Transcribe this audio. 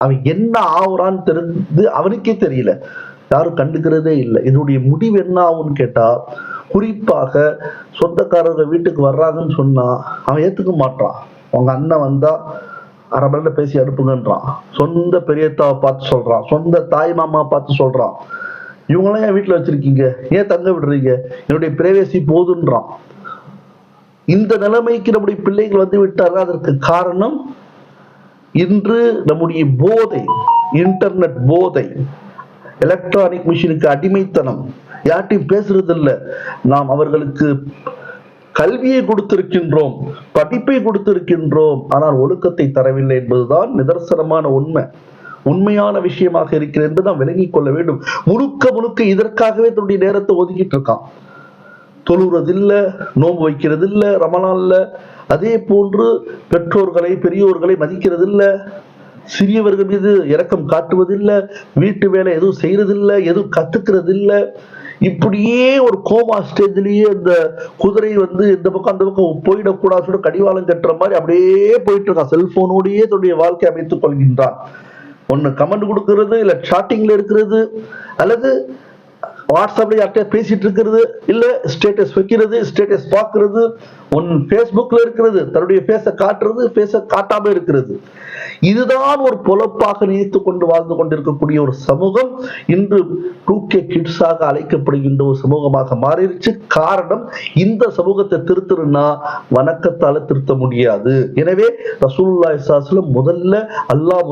அவன் என்ன ஆகுறான்னு தெரிஞ்சு அவனுக்கே தெரியல, யாரும் கண்டுக்கிறதே இல்லை. இதனுடைய முடிவு என்ன ஆகும்னு கேட்டா, குறிப்பாக சொந்தக்காரர்கள் வீட்டுக்கு வர்றாங்கன்னு சொன்னா அவன் ஏத்துக்க மாட்டான். அவங்க அண்ணன் வந்தா அரை மணில பேசி அனுப்புங்கன்றான். சொந்த பெரியத்தாவை பார்த்து சொல்றான், சொந்த தாய் மாமா பார்த்து சொல்றான், இவங்களாம் என் வீட்டுல வச்சிருக்கீங்க, ஏன் தங்க விடுறீங்க, என்னுடைய பிரைவேசி போதுன்றான். இந்த நிலைமைக்கு நம்முடைய பிள்ளைகள் வந்து விட்டார்கள். அதற்கு காரணம் இன்று நம்முடைய போதை, இன்டர்நெட் போதை, எலக்ட்ரானிக் மிஷினுக்கு அடிமைத்தனம், யார்ட்டையும் பேசுறது இல்லை. நாம் அவர்களுக்கு கல்வியை கொடுத்திருக்கின்றோம், படிப்பை கொடுத்திருக்கின்றோம், ஆனால் ஒழுக்கத்தை தரவில்லை என்பதுதான் நிதர்சனமான உண்மை, உண்மையான விஷயமாக இருக்கிறது என்று நாம் விளங்கிக் கொள்ள வேண்டும். முழுக்க முழுக்க இதற்காகவே தன்னுடைய நேரத்தை ஒதுக்கிட்டு இருக்கான். தொழுறதில்லை, நோன்பு வைக்கிறது இல்லை ரமலான்ல, அதே போன்று பெற்றோர்களை பெரியோர்களை மதிக்கிறதில்லை, சிறியவர்கள் மீது இரக்கம் காட்டுவதில்லை, வீட்டு வேலை எதுவும் செய்யறதில்லை, எதுவும் கத்துக்கிறது இல்லை. இப்படியே ஒரு கோமா ஸ்டேஜ்லயே இந்த குதிரை வந்து இந்த பக்கம் அந்த பக்கம் போயிடக்கூடாது கடிவாளம் கட்டுற மாதிரி அப்படியே போயிட்டு இருக்கான். செல்போனோடையே தன்னுடைய வாழ்க்கை அமைத்துக் கொள்கின்றான். ஒன்னு கமெண்ட் கொடுக்கிறது, இல்ல சாட்டிங்ல இருக்கிறது, அல்லது வாட்ஸ்அப்ல யார்கிட்ட பேசிட்டு இருக்கிறது, இல்ல ஸ்டேட்டஸ் வைக்கிறது, ஸ்டேட்டஸ் பார்க்கிறது, பேஸ்புக்ல இருக்கிறது, தன்னுடைய பேச காட்டுறது, பேச காட்டாம இருக்கிறது. இதுதான் ஒரு பொழப்பாக நினைத்துக் கொண்டு வாழ்ந்து கொண்டிருக்கக்கூடிய ஒரு சமூகம் இன்று 2K கிட்ஸாக அழைக்கப்படுகின்ற ஒரு சமூகமாக மாறிடுச்சு. காரணம், இந்த சமூகத்தை திருத்தணும்னா வணக்கத்தால திருத்த முடியாது. எனவே ரசூலுல்லாஹி ஸல்லல்லாஹு அலைஹி வஸல்லம் முதல்ல அல்லாஹ்